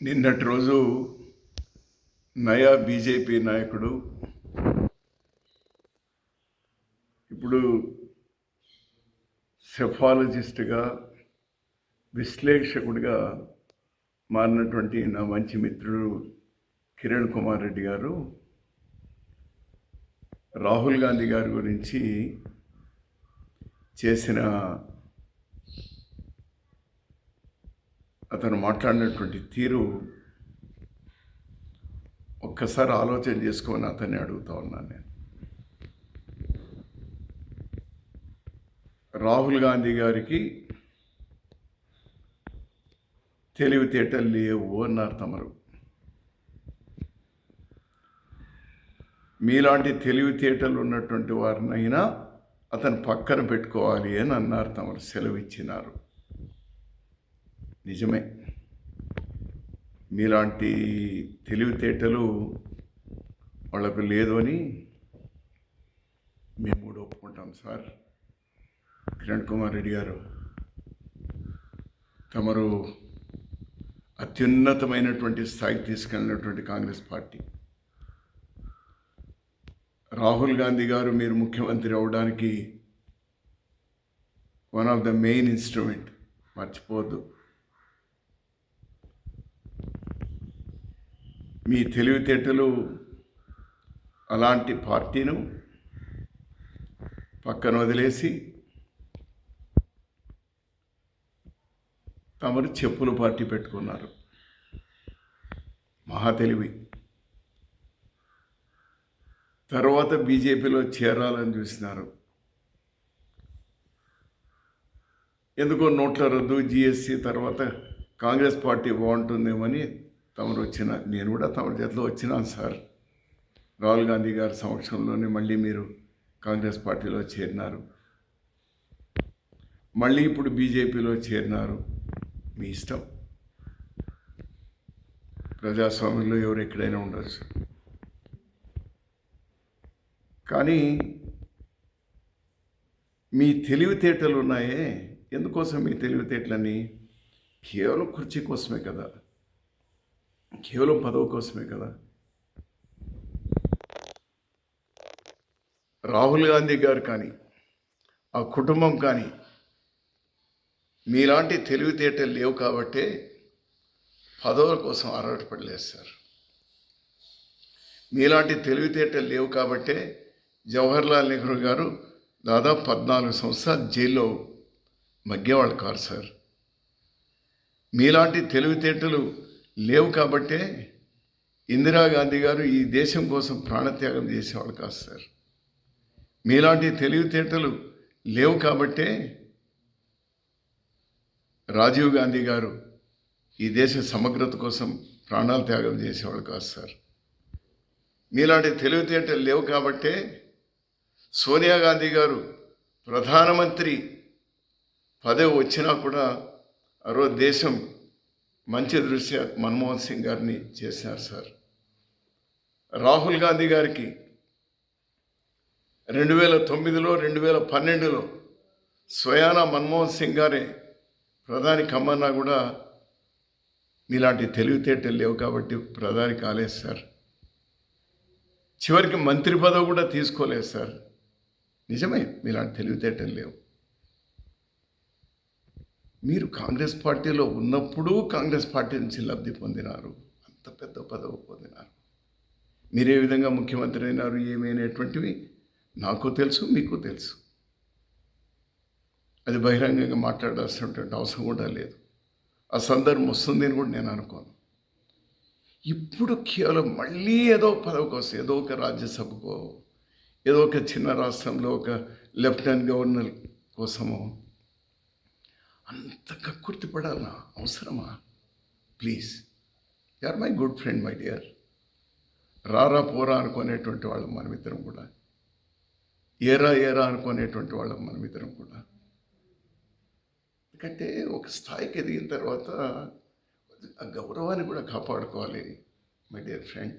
నిన్నటి రోజు నయా బీజేపీ నాయకుడు ఇప్పుడు సెఫాలజిస్ట్గా విశ్లేషకుడిగా మారినటువంటి నా మంచి మిత్రుడు కిరణ్ కుమార్ రెడ్డి గారు రాహుల్ గాంధీ గారి గురించి చేసిన అతను మాట్లాడినటువంటి తీరు ఒక్కసారి ఆలోచన చేసుకొని అతన్ని అడుగుతా ఉన్నాను నేను. రాహుల్ గాంధీ గారికి తెలివితేటలు లేవు అన్నారు తమరు. మీలాంటి తెలివితేటలు ఉన్నటువంటి వారినైనా అతను పక్కన పెట్టుకోవాలి అని అన్నారు తమరు, సెలవు ఇచ్చినారు. నిజమే, మీలాంటి తెలివితేటలు వాళ్ళకు లేదు అని మేము కూడా ఒప్పుకుంటాం సార్. కిరణ్ కుమార్ రెడ్డి గారు, తమరు అత్యున్నతమైనటువంటి స్థాయికి తీసుకెళ్ళినటువంటి కాంగ్రెస్ పార్టీ. రాహుల్ గాంధీ గారు మీరు ముఖ్యమంత్రి అవ్వడానికి one of the main instrument, మర్చిపోవద్దు. మీ తెలివితేటలు అలాంటి పార్టీను పక్కన వదిలేసి తమరు చెప్పుల పార్టీ పెట్టుకున్నారు. మహా తెలివి. తర్వాత బీజేపీలో చేరాలని చూసినారు. ఎందుకో నోట్ల రద్దు, జిఎస్టీ తర్వాత కాంగ్రెస్ పార్టీ బాగుంటుందేమని తమరు వచ్చిన, నేను కూడా తమరి చేతిలో వచ్చినాను సార్. రాహుల్ గాంధీ గారి సమక్షంలోనే మళ్ళీ మీరు కాంగ్రెస్ పార్టీలో చేరినారు, మళ్ళీ ఇప్పుడు బీజేపీలో చేరినారు. మీ ఇష్టం. ప్రజాస్వామ్యంలో ఎవరు ఎక్కడైనా ఉండొచ్చు. కానీ మీ తెలివితేటలు ఉన్నాయే, ఎందుకోసం మీ తెలివితేటలని? కేవలం కుర్చీ కోసమే కదా, కేవలం పదవి కోసమే కదా. రాహుల్ గాంధీ గారు కానీ ఆ కుటుంబం కానీ మీలాంటి తెలివితేటలు లేవు కాబట్టే పదవుల కోసం ఆరాటపడలేదు సార్. మీలాంటి తెలివితేటలు లేవు కాబట్టే జవహర్లాల్ నెహ్రూ గారు దాదాపు 14 సంవత్సరాలు జైల్లో మగ్గేవాళ్ళు కారు సార్. మీలాంటి తెలివితేటలు లేవు కాబట్టే ఇందిరాగాంధీ గారు ఈ దేశం కోసం ప్రాణత్యాగం చేసేవాళ్ళు కాదు సార్. మీలాంటి తెలివితేటలు లేవు కాబట్టే రాజీవ్ గాంధీ గారు ఈ దేశ సమగ్రత కోసం ప్రాణాలు త్యాగం చేసేవాళ్ళు కాదు సార్. మీలాంటి తెలివితేటలు లేవు కాబట్టే సోనియా గాంధీ గారు ప్రధానమంత్రి పదవి వచ్చినా కూడా ఆ రోజు దేశం మంచి దృష్ట్యా మన్మోహన్ సింగ్ గారిని చేసినారు సార్. రాహుల్ గాంధీ గారికి 2009లో 2012లో స్వయానా మన్మోహన్ సింగ్ గారే ప్రధాని కమ్మన్నా కూడా మీలాంటి తెలివితేటలు లేవు కాబట్టి ప్రధాని కాలేదు సార్. చివరికి మంత్రి పదవి కూడా తీసుకోలేదు సార్. నిజమే, మీలాంటి తెలివితేటలు లేవు. మీరు కాంగ్రెస్ పార్టీలో ఉన్నప్పుడు కాంగ్రెస్ పార్టీ నుంచి లబ్ధి పొందినారు, అంత పెద్ద పదవి పొందినారు. మీరే విధంగా ముఖ్యమంత్రి అయినారు ఏమైనటువంటివి నాకు తెలుసు, మీకు తెలుసు. అది బహిరంగంగా మాట్లాడాల్సినటువంటి అవసరం కూడా లేదు. ఆ సందర్భం వస్తుందని కూడా నేను అనుకోను. ఇప్పుడు కేవలం మళ్ళీ ఏదో పదవి కోసం, ఏదో ఒక రాజ్యసభకో, ఏదో ఒక చిన్న రాష్ట్రంలో ఒక లెఫ్టినెంట్ గవర్నర్ కోసమో అంత కక్కుర్తి పడాలనా? అవసరమా? Please, you are my good friend my dear. రారా పోరా అనుకునేటువంటి వాళ్ళం మనమిద్దరం కూడా, ఏరా ఏరా అనుకునేటువంటి వాళ్ళం మనమిద్దరం కూడా. ఎందుకంటే ఒక స్థాయికి ఎదిగిన తర్వాత ఆ గౌరవాన్ని కూడా కాపాడుకోవాలి మై డియర్ ఫ్రెండ్.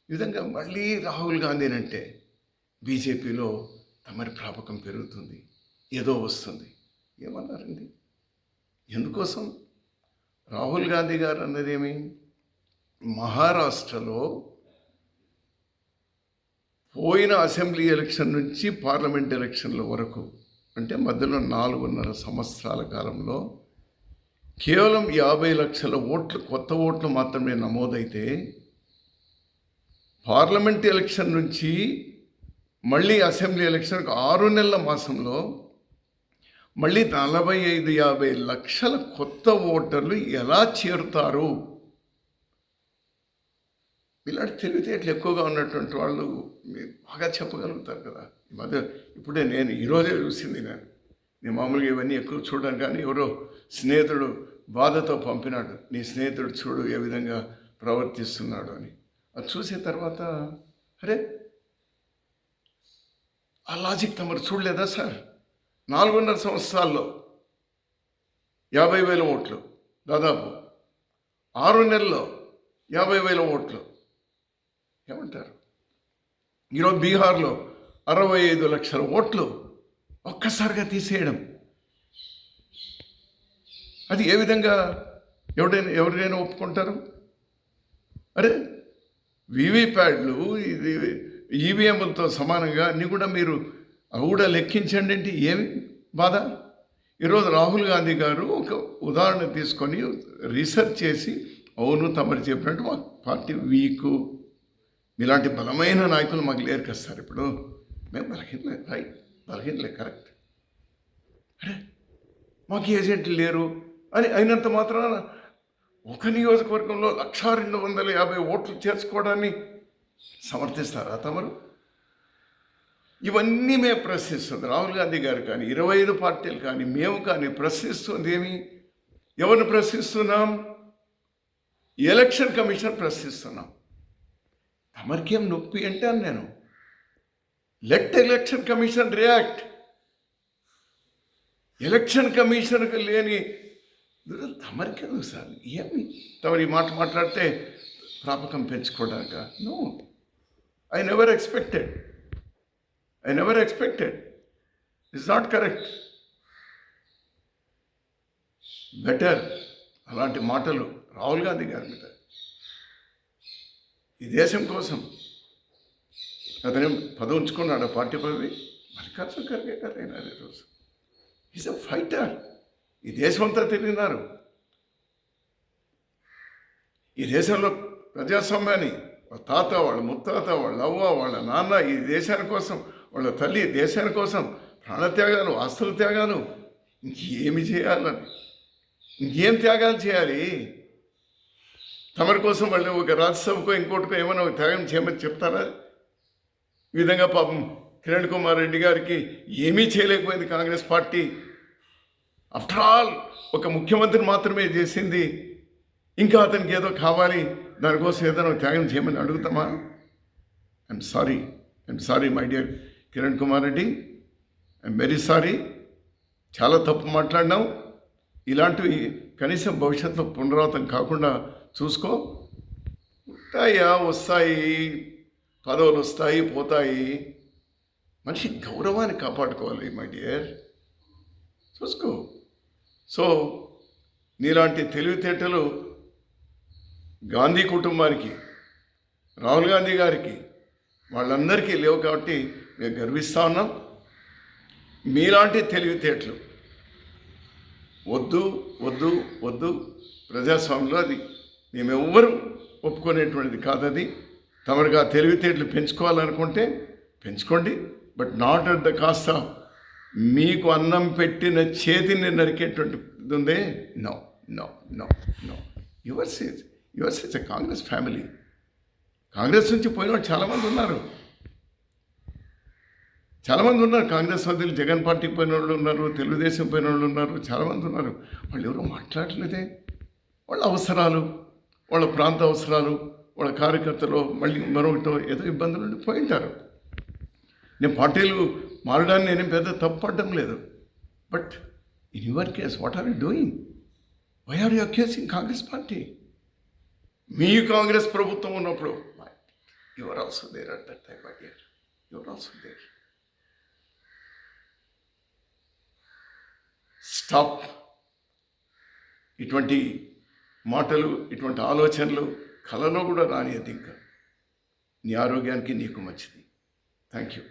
ఈ విధంగా మళ్ళీ రాహుల్ గాంధీనంటే బీజేపీలో తమరి ప్రాపకం పెరుగుతుంది, ఏదో వస్తుంది. ఏమన్నారండి? ఎందుకోసం? రాహుల్ గాంధీ గారు అన్నదేమి, మహారాష్ట్రలో పోయిన అసెంబ్లీ ఎలక్షన్ నుంచి పార్లమెంట్ ఎలక్షన్ల వరకు, అంటే మధ్యలో 4.5 సంవత్సరాల కాలంలో కేవలం 50 లక్షల ఓట్లు, కొత్త ఓట్లు మాత్రమే నమోదైతే, పార్లమెంట్ ఎలక్షన్ నుంచి మళ్ళీ అసెంబ్లీ ఎలక్షన్కి 6 నెలల మాసంలో మళ్ళీ 45-50 లక్షల కొత్త ఓటర్లు ఎలా చేరుతారు? ఇలాంటి తెలివితేటలు ఎక్కువగా ఉన్నటువంటి వాళ్ళు బాగా చెప్పగలుగుతారు కదా. ఈ మధ్య ఇప్పుడే నేను ఈరోజే చూసింది, నేను మామూలుగా ఇవన్నీ ఎక్కువ చూడడం, కానీ ఎవరో స్నేహితుడు బాధతో పంపినాడు, నీ స్నేహితుడు చూడు ఏ విధంగా ప్రవర్తిస్తున్నాడు అని. అది చూసిన తర్వాత అరే, ఆ లాజిక్ తమరు చూడలేదా సార్? 4.5 సంవత్సరాల్లో 50,000 ఓట్లు, దాదాపు 6 నెలల్లో 50,000 ఓట్లు. ఏమంటారు? ఈరోజు బీహార్లో 65 లక్షల ఓట్లు ఒక్కసారిగా తీసేయడం, అది ఏ విధంగా ఎవరైనా ఒప్పుకుంటారు? అరే, వీవీప్యాడ్లు ఇది ఈవీఎంలతో సమానంగా అన్నీ కూడా మీరు అవి కూడా లెక్కించండి అంటే ఏమి బాధ? ఈరోజు రాహుల్ గాంధీ గారు ఒక ఉదాహరణ తీసుకొని రీసెర్చ్ చేసి, అవును తమరు చెప్పినట్టు మా పార్టీ వీకు, ఇలాంటి బలమైన నాయకులు మాకు లేరు కదా సార్, ఇప్పుడు మేము బలహీనలే, రైట్, బలహీనలే, కరెక్ట్. అరే, మాకు ఏజెంట్లు లేరు అని అయినంత మాత్రాన ఒక నియోజకవర్గంలో 1,250 ఓట్లు చేర్చుకోవడాన్ని సమర్థిస్తారా తమరు? ఇవన్నీ మేము ప్రశ్నిస్తుంది రాహుల్ గాంధీ గారు కానీ 25 పార్టీలు కానీ మేము కానీ ప్రశ్నిస్తుంది ఏమి? ఎవరిని ప్రశ్నిస్తున్నాం? ఎలక్షన్ కమిషన్ ప్రశ్నిస్తున్నాం. తమరికేం నొప్పి అంటే నేను, let election commission react. Election కమిషన్కి లేని తమరికేందుకు సార్? ఏమి తమరు ఈ మాట మాట్లాడితే ప్రాపకం పెంచుకోవడాక? No, I never expected. It's not correct. Better అలాంటి మాటలు రాహుల్ గాంధీ గారి మీద, ఈ దేశం కోసం అతనే పదవి ఉంచుకున్నాడు, పార్టీ పదవి. మల్లికార్జున ఖర్గే గారు అయినారు ఈరోజు. Is a fighter. ఈ దేశం అంతా తిరిగినారు. ఈ దేశంలో ప్రజాస్వామ్యాన్ని వాళ్ళ తాత, వాళ్ళ ముత్తాత, వాళ్ళ అవ్వ, వాళ్ళ నాన్న ఈ దేశాని కోసం, వాళ్ళ తల్లి దేశాని కోసం ప్రాణత్యాగాలు, ఆస్తుల త్యాగాలు, ఇంకేమి చేయాలని, ఇంకేం త్యాగాలు చేయాలి? తమరి కోసం వాళ్ళు ఒక రాజ్యసభకో ఇంకోటికో ఏమైనా ఒక త్యాగం చేయమని చెప్తారా? ఈ విధంగా పాపం కిరణ్ కుమార్ రెడ్డి గారికి ఏమీ చేయలేకపోయింది కాంగ్రెస్ పార్టీ. ఆఫ్టర్ ఆల్ ఒక ముఖ్యమంత్రి మాత్రమే చేసింది, ఇంకా అతనికి ఏదో కావాలి, దానికోసం ఏదైనా త్యాగం చేయమని అడుగుతామా? I'm sorry my dear Kiran Kumar Reddy, I'm very sorry. చాలా తప్పు మాట్లాడినాం. ఇలాంటివి కనీసం భవిష్యత్తులో పునరావృతం కాకుండా చూసుకో. వస్తాయి పదవులు, వస్తాయి పోతాయి. మనిషి గౌరవాన్ని కాపాడుకోవాలి మై డియర్, చూసుకో. సో నీలాంటి తెలివితేటలు గాంధీ కుటుంబానికి, రాహుల్ గాంధీ గారికి, వాళ్ళందరికీ లేవు కాబట్టి మేము గర్విస్తూ ఉన్నాం. మీలాంటి తెలివితేటలు వద్దు. ప్రజాస్వామ్యంలో అది మేమెవ్వరూ ఒప్పుకునేటువంటిది కాదది. తమరుగా తెలివితేటలు పెంచుకోవాలనుకుంటే పెంచుకోండి, but not at the cost of మీకు అన్నం పెట్టిన చేతిని నరికేటువంటి ఉందే. No. Yours is a Congress family. Congress నుంచి పోయిన వాళ్ళు చాలామంది ఉన్నారు. కాంగ్రెస్ సభ్యులు జగన్ పార్టీకి పోయిన వాళ్ళు ఉన్నారు, తెలుగుదేశం పోయిన వాళ్ళు ఉన్నారు, చాలామంది ఉన్నారు. వాళ్ళు ఎవరో మాట్లాడలేదే. వాళ్ళ అవసరాలు, వాళ్ళ ప్రాంత అవసరాలు, వాళ్ళ కార్యకర్తలు మళ్ళీ మరొకటో ఏదో ఇబ్బందులు ఉండి పోయింటారు. నేను పార్టీలు మారడాన్ని నేనేం పెద్ద తప్పడం లేదు. But in your case what are you doing? Why are you accusing Congress party? మీ కాంగ్రెస్ ప్రభుత్వం ఉన్నప్పుడు your also there at that time, my dear, your also there. Stop ఇటువంటి మాటలు, ఇటువంటి ఆలోచనలు కలలో కూడా రానియద్దు ఇంకా. నీ ఆరోగ్యానికి నీకు మంచిది. Thank you.